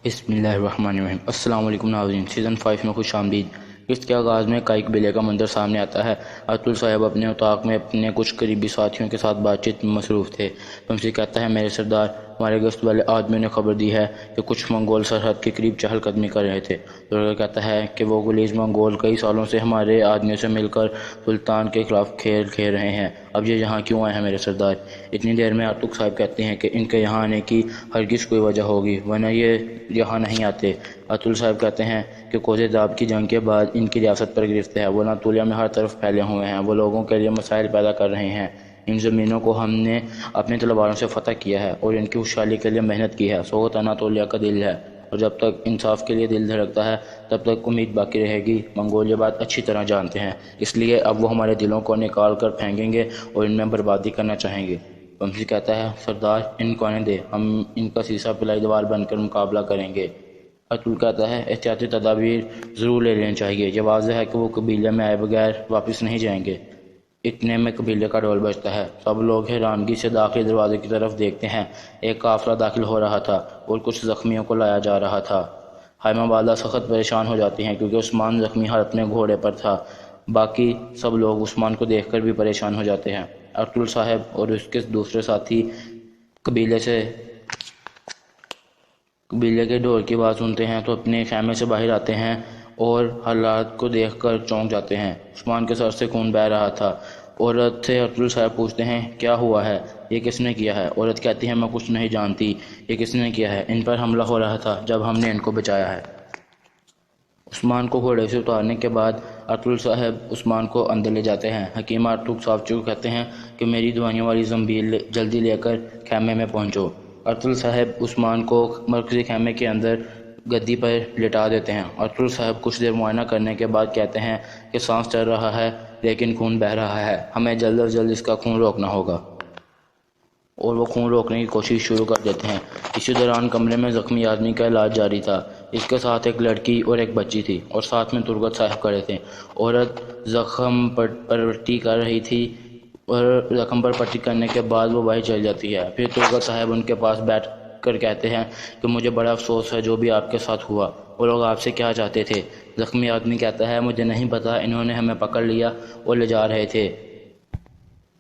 بسم اللہ الرحمن الرحیم۔ السلام علیکم ناظرین، سیزن 5 میں خوش آمدید۔ اس کے آغاز میں کائی قبیلے کا منظر سامنے آتا ہے۔ ارطغرل صاحب اپنے اتاق میں اپنے کچھ قریبی ساتھیوں کے ساتھ بات چیت میں مصروف تھے۔ پمسی کہتا ہے، میرے سردار، ہمارے گشت والے آدمیوں نے خبر دی ہے کہ کچھ منگول سرحد کے قریب چہل قدمی کر رہے تھے۔ ترغل کہتا ہے کہ وہ غلیظ منگول کئی سالوں سے ہمارے آدمیوں سے مل کر سلطان کے خلاف کھیل کھیل رہے ہیں۔ اب یہ یہاں کیوں آئے ہیں میرے سردار؟ اتنی دیر میں ارطغرل صاحب کہتے ہیں کہ ان کے یہاں آنے کی ہرگز کوئی وجہ ہوگی، ورنہ یہ یہاں نہیں آتے۔ ارطغرل صاحب کہتے ہیں کہ کوزے داب کی جنگ کے بعد ان کی ریاست پر گرفت ہے۔ وہ اناطولیہ میں ہر طرف پھیلے ہوئے ہیں۔ وہ لوگوں کے لیے مسائل پیدا کر رہے ہیں۔ ان زمینوں کو ہم نے اپنی تلواروں سے فتح کیا ہے اور ان کی خوشحالی کے لیے محنت کی ہے۔ سوغت اناطولیہ کا دل ہے، اور جب تک انصاف کے لیے دل دھڑکتا ہے تب تک امید باقی رہے گی۔ منگول یہ بات اچھی طرح جانتے ہیں، اس لیے اب وہ ہمارے دلوں کو نکال کر پھینکیں گے اور ان میں بربادی کرنا چاہیں گے۔ پمسی کہتا ہے، سردار، ان کو آنے دے، ہم ان کا سیسا پلائی دیوار بن کر مقابلہ کریں گے۔ ارطغرل کہتا ہے، احتیاطی تدابیر ضرور لے لینی چاہیے۔ یہ واضح ہے کہ وہ قبیلے میں آئے بغیر واپس نہیں جائیں گے۔ اتنے میں قبیلے کا ڈول بجتا ہے۔ سب لوگ حیرانگی سے داخلی دروازے کی طرف دیکھتے ہیں۔ ایک قافلہ داخل ہو رہا تھا اور کچھ زخمیوں کو لایا جا رہا تھا۔ خیمہ بالا سخت پریشان ہو جاتی ہیں کیونکہ عثمان زخمی حالت میں گھوڑے پر تھا۔ باقی سب لوگ عثمان کو دیکھ کر بھی پریشان ہو جاتے ہیں۔ ارطغرل صاحب اور اس کے دوسرے ساتھی قبیلے کے ڈور کی آواز سنتے ہیں تو اپنے خیمے سے باہر آتے ہیں اور حالات کو دیکھ کر چونک جاتے ہیں۔ عثمان کے سر سے خون بہہ رہا تھا۔ عورت سے ارطغرل صاحب پوچھتے ہیں، کیا ہوا ہے؟ یہ کس نے کیا ہے؟ عورت کہتی ہے، میں کچھ نہیں جانتی۔ یہ کس نے کیا ہے؟ ان پر حملہ ہو رہا تھا جب ہم نے ان کو بچایا ہے۔ عثمان کو گھوڑے سے اتارنے کے بعد ارطغرل صاحب عثمان کو اندر لے جاتے ہیں۔ حکیمہ ارطغرل صاحب کو کہتے ہیں کہ میری دوائیوں والی زنبیل جلدی لے کر خیمے میں پہنچو۔ ارطغرل صاحب عثمان کو مرکزی خیمے کے اندر گدی پر لٹا دیتے ہیں۔ ارطغرل صاحب کچھ دیر معائنہ کرنے کے بعد کہتے ہیں کہ سانس چل رہا ہے لیکن خون بہہ رہا ہے، ہمیں جلد از جلد اس کا خون روکنا ہوگا، اور وہ خون روکنے کی کوشش شروع کر دیتے ہیں۔ اسی دوران کمرے میں زخمی آدمی کا علاج جاری تھا۔ اس کے ساتھ ایک لڑکی اور ایک بچی تھی، اور ساتھ میں ترغت صاحب کھڑے تھے۔ عورت زخم پر پٹی کر رہی تھی، اور زخم پر پٹی کرنے کے بعد وہ باہر چل جاتی ہے۔ پھر ترغت صاحب ان کے پاس بیٹھ کر کہتے ہیں کہ مجھے بڑا افسوس ہے جو بھی آپ کے ساتھ ہوا۔ وہ لوگ آپ سے کیا چاہتے تھے؟ زخمی آدمی کہتا ہے، مجھے نہیں پتا، انہوں نے ہمیں پکڑ لیا اور لے جا رہے تھے۔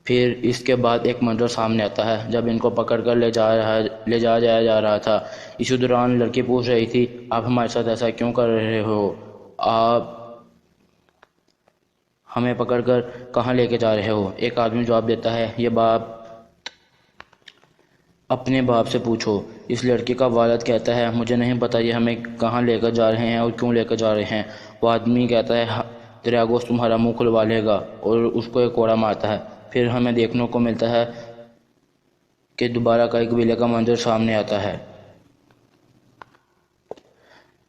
پھر اس کے بعد ایک منظر سامنے آتا ہے جب ان کو پکڑ کر لے جایا جا رہا تھا۔ اسی دوران لڑکی پوچھ رہی تھی، آپ ہمارے ساتھ ایسا کیوں کر رہے ہو؟ آپ ہمیں پکڑ کر کہاں لے کے جا رہے ہو؟ ایک آدمی جواب دیتا ہے، یہ بات اپنے باپ سے پوچھو۔ اس لڑکی کا والد کہتا ہے، مجھے نہیں پتا یہ ہمیں کہاں لے کر جا رہے ہیں اور کیوں لے کر جا رہے ہیں۔ وہ آدمی کہتا ہے، دریا گوشت تمہارا منہ کھلوا لے گا، اور اس کو ایک کوڑا مارتا ہے۔ پھر ہمیں دیکھنے کو ملتا ہے کہ دوبارہ کئی قبیلے کا منظر سامنے آتا ہے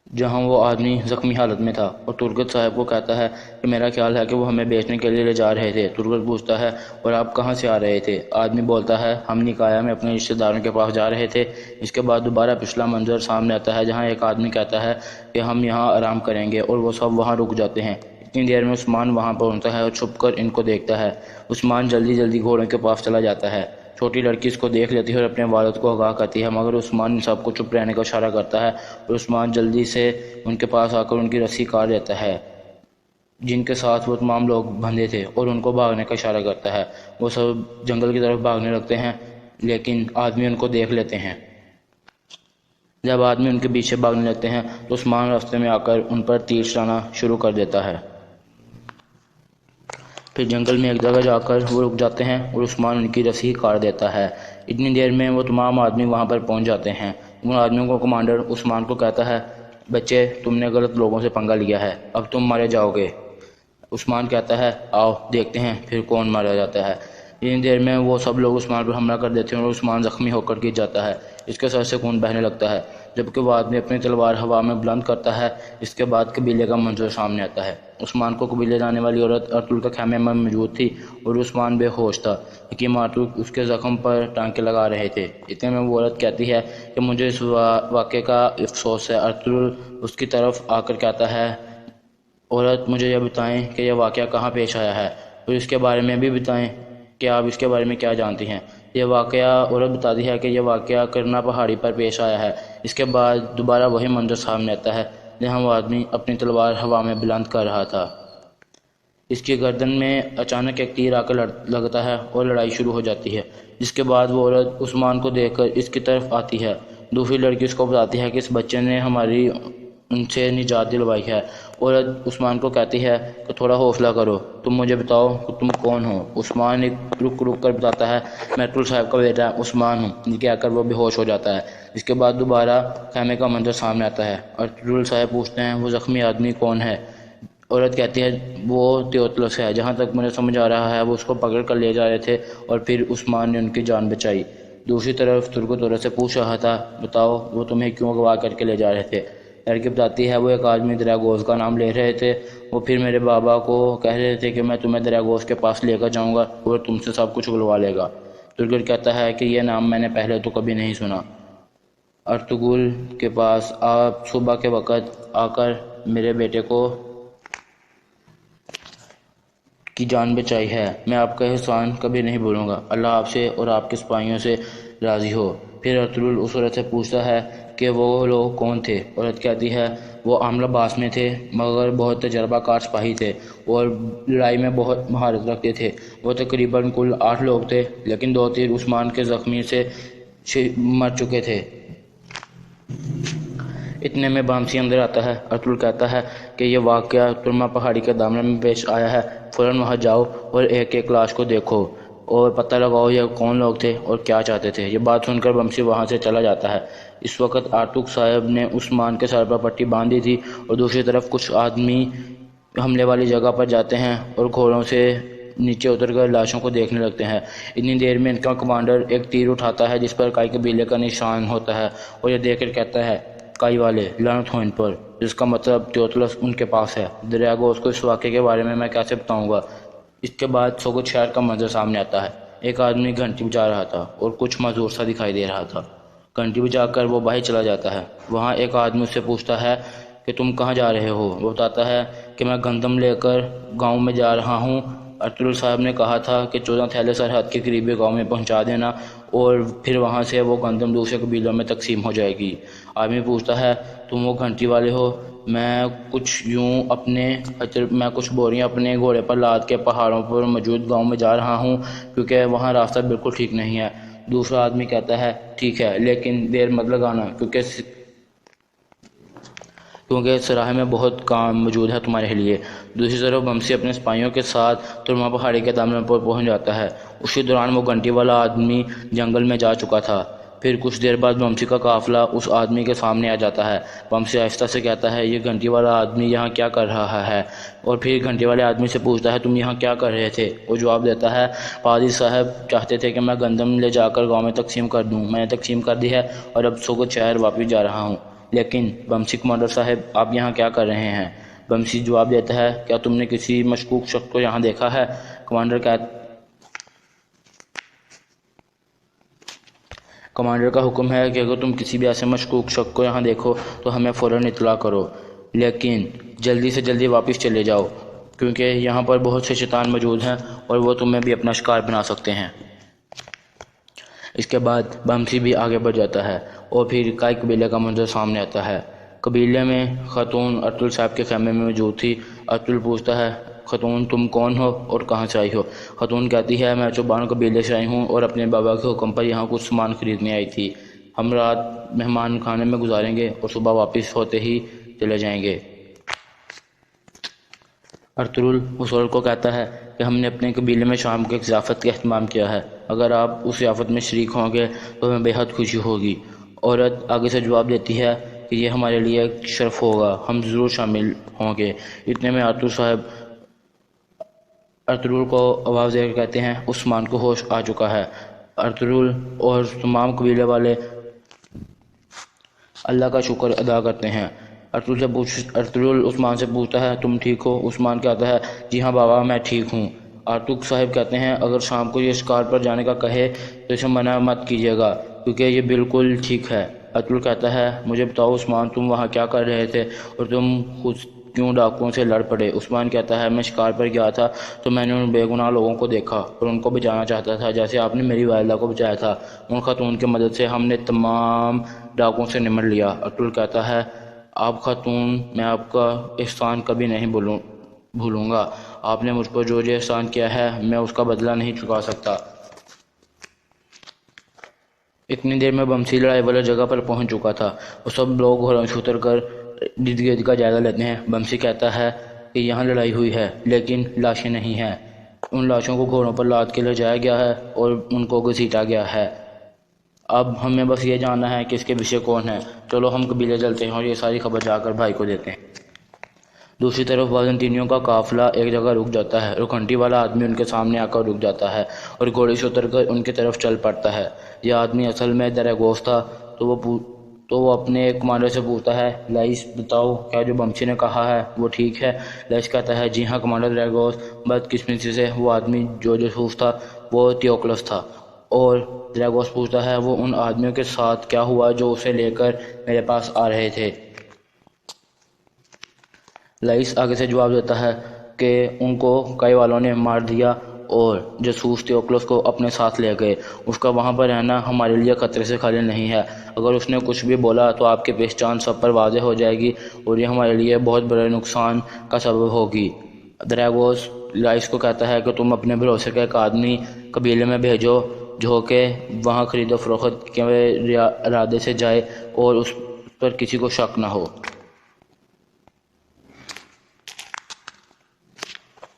جہاں وہ آدمی زخمی حالت میں تھا اور ترغت صاحب کو کہتا ہے کہ میرا خیال ہے کہ وہ ہمیں بیچنے کے لیے لے جا رہے تھے۔ ترغت پوچھتا ہے، اور آپ کہاں سے آ رہے تھے؟ آدمی بولتا ہے، ہم نکایا میں اپنے رشتہ داروں کے پاس جا رہے تھے۔ اس کے بعد دوبارہ پچھلا منظر سامنے آتا ہے جہاں ایک آدمی کہتا ہے کہ ہم یہاں آرام کریں گے، اور وہ سب وہاں رک جاتے ہیں۔ اتنی دیر میں عثمان وہاں پہنچتا ہے اور چھپ کر ان کو دیکھتا ہے۔ عثمان جلدی جلدی گھوڑوں کے پاس چلا جاتا ہے۔ چھوٹی لڑکی اس کو دیکھ لیتی ہے اور اپنے والد کو آگاہ کرتی ہے، مگر عثمان ان سب کو چپ رہنے کا اشارہ کرتا ہے، اور عثمان جلدی سے ان کے پاس آ کر ان کی رسی کاٹ دیتا ہے جن کے ساتھ وہ تمام لوگ بندھے تھے، اور ان کو بھاگنے کا اشارہ کرتا ہے۔ وہ سب جنگل کی طرف بھاگنے لگتے ہیں، لیکن آدمی ان کو دیکھ لیتے ہیں۔ جب آدمی ان کے پیچھے بھاگنے لگتے ہیں تو عثمان راستے میں آ کر ان پر تیر چلانا شروع کر دیتا ہے۔ پھر جنگل میں ایک جگہ جا کر وہ رک جاتے ہیں اور عثمان ان کی رسی کاٹ دیتا ہے۔ اتنی دیر میں وہ تمام آدمی وہاں پر پہنچ جاتے ہیں۔ ان آدمیوں کو کمانڈر عثمان کو کہتا ہے، بچے، تم نے غلط لوگوں سے پنگا لیا ہے، اب تم مارے جاؤ گے۔ عثمان کہتا ہے، آؤ دیکھتے ہیں پھر کون مارا جاتا ہے۔ اتنی دیر میں وہ سب لوگ عثمان پر حملہ کر دیتے ہیں اور عثمان زخمی ہو کر گر جاتا ہے۔ اس کے سر سے خون بہنے لگتا ہے جبکہ وہ آدمی اپنی تلوار ہوا میں بلند کرتا ہے۔ اس کے بعد قبیلے کا منظر سامنے آتا ہے۔ عثمان کو قبیلے جانے والی عورت ارطغرل کے خیمے میں موجود تھی اور عثمان بے ہوش تھا۔ حکیم ارطغرل اس کے زخم پر ٹانکے لگا رہے تھے۔ اتنے میں وہ عورت کہتی ہے کہ مجھے اس واقعے کا افسوس ہے۔ ارطغرل اس کی طرف آ کر کہتا ہے، عورت، مجھے یہ بتائیں کہ یہ واقعہ کہاں پیش آیا ہے، اور اس کے بارے میں بھی بتائیں کہ آپ اس کے بارے میں کیا جانتی ہیں۔ یہ واقعہ عورت بتاتی ہے کہ یہ واقعہ کرنا پہاڑی پر پیش آیا ہے۔ اس کے بعد دوبارہ وہی منظر سامنے آتا ہے جہاں وہ آدمی اپنی تلوار ہوا میں بلند کر رہا تھا۔ اس کی گردن میں اچانک ایک تیر آ کر لگتا ہے اور لڑائی شروع ہو جاتی ہے، جس کے بعد وہ عورت عثمان کو دیکھ کر اس کی طرف آتی ہے۔ دوسری لڑکی اس کو بتاتی ہے کہ اس بچے نے ہماری ان سے نجات دلوائی ہے۔ عورت عثمان کو کہتی ہے کہ تھوڑا حوصلہ کرو، تم مجھے بتاؤ کہ تم کون ہو۔ عثمان ایک رک کر بتاتا ہے میں ارطغرل صاحب کا بیٹا عثمان ہوں۔ یہ کہہ کر وہ بے ہوش ہو جاتا ہے۔ اس کے بعد دوبارہ خیمے کا منظر سامنے آتا ہے۔ ارطغرل صاحب پوچھتے ہیں وہ زخمی آدمی کون ہے؟ عورت کہتی ہے وہ تیوطلس ہے، جہاں تک مجھے سمجھ آ رہا ہے وہ اس کو پکڑ کر لے جا رہے تھے اور پھر عثمان نے ان کی جان بچائی۔ دوسری طرف ترک عورت سے پوچھ رہا تھا بتاؤ وہ تمہیں کیوں اغوا کر کے لے جا رہے تھے؟ لڑکی بتاتی ہے وہ ایک آدمی دریاگوز کا نام لے رہے تھے، وہ پھر میرے بابا کو کہہ رہے تھے کہ میں تمہیں دریاگوز کے پاس لے کر جاؤں گا اور تم سے سب کچھ اگلوا لے گا۔ ترک کہتا ہے کہ یہ نام میں نے پہلے تو کبھی نہیں سنا۔ ارطغرل کے پاس آپ صبح کے وقت آ کر میرے بیٹے کی جان بچائی ہے، میں آپ کا احسان کبھی نہیں بھولوں گا، اللہ آپ سے اور آپ کے سپاہیوں سے راضی ہو۔ پھر ارطغرل اس عورت سے پوچھتا ہے کہ وہ لوگ کون تھے؟ عورت کہتی ہے وہ عاملہ باس میں تھے، مگر بہت تجربہ کار سپاہی تھے اور لڑائی میں بہت مہارت رکھتے تھے۔ وہ تقریباً کل 8 لوگ تھے، لیکن 2 تیر عثمان کے زخمی سے مر چکے تھے۔ اتنے میں بامسی اندر آتا ہے۔ ارطغرل کہتا ہے کہ یہ واقعہ ترما پہاڑی کے دامن میں پیش آیا ہے، فوراً وہاں جاؤ اور ایک ایک لاش کو دیکھو اور پتہ لگاؤ یہ کون لوگ تھے اور کیا چاہتے تھے۔ یہ بات سن کر بمسی وہاں سے چلا جاتا ہے۔ اس وقت آرتوک صاحب نے عثمان کے سر پر پٹی باندھی تھی اور دوسری طرف کچھ آدمی حملے والی جگہ پر جاتے ہیں اور گھوڑوں سے نیچے اتر کر لاشوں کو دیکھنے لگتے ہیں۔ اتنی دیر میں ان کا کمانڈر ایک تیر اٹھاتا ہے جس پر کائی قبیلے کا نشان ہوتا ہے اور یہ دیکھ کر کہتا ہے کائی والے لعنت ہو ان پر، جس کا مطلب تیوطلس ان کے پاس ہے۔ دریاگوز کو اس واقعے کے بارے میں کیسے بتاؤں گا؟ اس کے بعد سوگت شہر کا منظر سامنے آتا ہے۔ ایک آدمی گھنٹی بجا رہا تھا اور کچھ معذور سا دکھائی دے رہا تھا۔ گھنٹی بجا کر وہ باہر چلا جاتا ہے۔ وہاں ایک آدمی اس سے پوچھتا ہے کہ تم کہاں جا رہے ہو؟ وہ بتاتا ہے کہ میں گندم لے کر گاؤں میں جا رہا ہوں۔ ارطغرل صاحب نے کہا تھا کہ 14 تھیلے سرحد کے قریبی گاؤں میں پہنچا دینا اور پھر وہاں سے وہ گندم دوسرے قبیلوں میں تقسیم ہو جائے گی۔ آدمی پوچھتا ہے تم وہ گھنٹی والے ہو؟ میں کچھ بوریاں اپنے گھوڑے پر لاد کے پہاڑوں پر موجود گاؤں میں جا رہا ہوں کیونکہ وہاں راستہ بالکل ٹھیک نہیں ہے۔ دوسرا آدمی کہتا ہے ٹھیک ہے لیکن دیر مت لگانا کیونکہ سراہ میں بہت کام موجود ہے تمہارے لیے۔ دوسری طرف بمسی اپنے سپاہیوں کے ساتھ ترما پہاڑی کے دامن پر پہنچ جاتا ہے۔ اسی دوران وہ گھنٹی والا آدمی جنگل میں جا چکا تھا۔ پھر کچھ دیر بعد بمسی کا قافلہ اس آدمی کے سامنے آ جاتا ہے۔ بمسی آہستہ سے کہتا ہے یہ گھنٹی والا آدمی یہاں کیا کر رہا ہے؟ اور پھر گھنٹی والے آدمی سے پوچھتا ہے تم یہاں کیا کر رہے تھے؟ وہ جواب دیتا ہے پادری صاحب چاہتے تھے کہ میں گندم لے جا کر گاؤں میں تقسیم کر دوں، میں نے تقسیم کر دی ہے اور اب سوگت شہر واپس جا رہا ہوں۔ لیکن بمسی کمانڈر صاحب آپ یہاں کیا کر رہے ہیں؟ بمسی جواب دیتا ہے کیا تم نے کسی مشکوک شخص کو یہاں دیکھا ہے؟ کمانڈر کا حکم ہے کہ اگر تم کسی بھی ایسے مشکوک شخص کو یہاں دیکھو تو ہمیں فوراً اطلاع کرو، لیکن جلدی سے جلدی واپس چلے جاؤ کیونکہ یہاں پر بہت سے شیطان موجود ہیں اور وہ تمہیں بھی اپنا شکار بنا سکتے ہیں۔ اس کے بعد بمسی بھی آگے بڑھ جاتا ہے اور پھر کائی قبیلے کا منظر سامنے آتا ہے۔ قبیلے میں خاتون ارطغرل صاحب کے خیمے میں موجود تھی۔ ارطغرل پوچھتا ہے خاتون تم کون ہو اور کہاں سے آئی ہو؟ خاتون کہتی ہے میں چوبان قبیلے سے آئی ہوں اور اپنے بابا کے حکم پر یہاں کچھ سامان خریدنے آئی تھی۔ ہم رات مہمان خانے میں گزاریں گے اور صبح واپس ہوتے ہی چلے جائیں گے۔ ارطغرل اس عورت کو کہتا ہے کہ ہم نے اپنے قبیلے میں شام کو ایک ضیافت کا اہتمام کیا ہے، اگر آپ اس ضیافت میں شریک ہوں گے تو ہمیں بے حد خوشی ہوگی۔ عورت آگے سے جواب دیتی ہے کہ یہ ہمارے لیے ایک شرف ہوگا، ہم ضرور شامل ہوں گے۔ اتنے میں ارطغرل صاحب ارطغرل کو آواز دے کر کہتے ہیں عثمان کو ہوش آ چکا ہے۔ ارطغرل اور تمام قبیلے والے اللہ کا شکر ادا کرتے ہیں۔ ارطغرل عثمان سے پوچھتا ہے تم ٹھیک ہو؟ عثمان کہتا ہے جی ہاں بابا میں ٹھیک ہوں۔ آرتوک صاحب کہتے ہیں اگر شام کو یہ شکار پر جانے کا کہے تو اسے منع مت کیجیے گا کیونکہ یہ بالکل ٹھیک ہے۔ ارطغرل کہتا ہے مجھے بتاؤ عثمان تم وہاں کیا کر رہے تھے اور تم کیوں ڈاکوؤں سے لڑ پڑے۔ عثمان کہتا ہے میں شکار پر گیا تھا تو میں نے ان بے گناہ لوگوں کو دیکھا اور ان کو بچانا چاہتا تھا جیسے آپ نے میری والدہ کو بچایا تھا۔ ان خاتون کی مدد سے ہم نے تمام ڈاکوؤں سے نمٹ لیا۔ ارطغرل کہتا ہے آپ خاتون، میں آپ کا احسان کبھی نہیں بھولوں گا۔ آپ نے مجھ پر جو احسان کیا ہے میں اس کا بدلہ نہیں چکا سکتا۔ اتنی دیر میں بمسی لڑائی والی جگہ پر پہنچ چکا تھا اور سب لوگ گھوڑوں سے اتر کر ارد گرد کا جائزہ لیتے ہیں۔ بمسی کہتا ہے کہ یہاں لڑائی ہوئی ہے لیکن لاشیں نہیں ہیں۔ ان لاشوں کو گھوڑوں پر لاد کے لے جایا گیا ہے اور ان کو گھسیٹا گیا ہے۔ اب ہمیں بس یہ جاننا ہے کہ اس کے پیچھے کون ہے۔ چلو ہم قبیلے چلتے ہیں اور یہ ساری خبر جا کر بھائی کو دیتے ہیں۔ دوسری طرف بازنطینیوں کا قافلہ ایک جگہ رک جاتا ہے۔ رکھنٹی والا آدمی ان کے سامنے آ کر رک جاتا ہے اور گھوڑے سے اتر کر ان کی طرف چل پڑتا ہے۔ یہ آدمی اصل میں درگوس تھا تو وہ اپنے ایک کمانڈر سے پوچھتا ہے لائس بتاؤ کیا جو بمسی نے کہا ہے وہ ٹھیک ہے؟ لائس کہتا ہے جی ہاں کمانڈر درگوس۔ بدقسمتی سے وہ آدمی جو جاسوس تھا وہ تیوکلس تھا۔ اور درگوس پوچھتا ہے وہ ان آدمیوں کے ساتھ کیا ہوا جو اسے لے کر میرے پاس آ رہے تھے؟ لائس آگے سے جواب دیتا ہے کہ ان کو کئی والوں نے مار دیا اور جاسوس تیوکلس کو اپنے ساتھ لے گئے۔ اس کا وہاں پر رہنا ہمارے لیے خطرے سے خالی نہیں ہے۔ اگر اس نے کچھ بھی بولا تو آپ کی پہچان سب پر واضح ہو جائے گی اور یہ ہمارے لیے بہت بڑے نقصان کا سبب ہوگی۔ دراگوس لائس کو کہتا ہے کہ تم اپنے بھروسے کا ایک آدمی قبیلے میں بھیجو جو کہ وہاں خرید و فروخت کے ارادے سے جائے اور اس پر کسی کو شک نہ ہو۔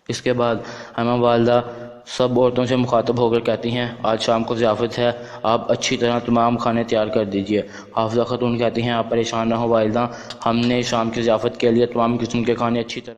اس کے بعد ہمہ والدہ سب عورتوں سے مخاطب ہو کر کہتی ہیں آج شام کو ضیافت ہے، آپ اچھی طرح تمام کھانے تیار کر دیجئے۔ حافظہ خاتون کہتی ہیں آپ پریشان نہ ہو والدہ، ہم نے شام کی ضیافت کے لیے تمام قسم کے کھانے اچھی طرح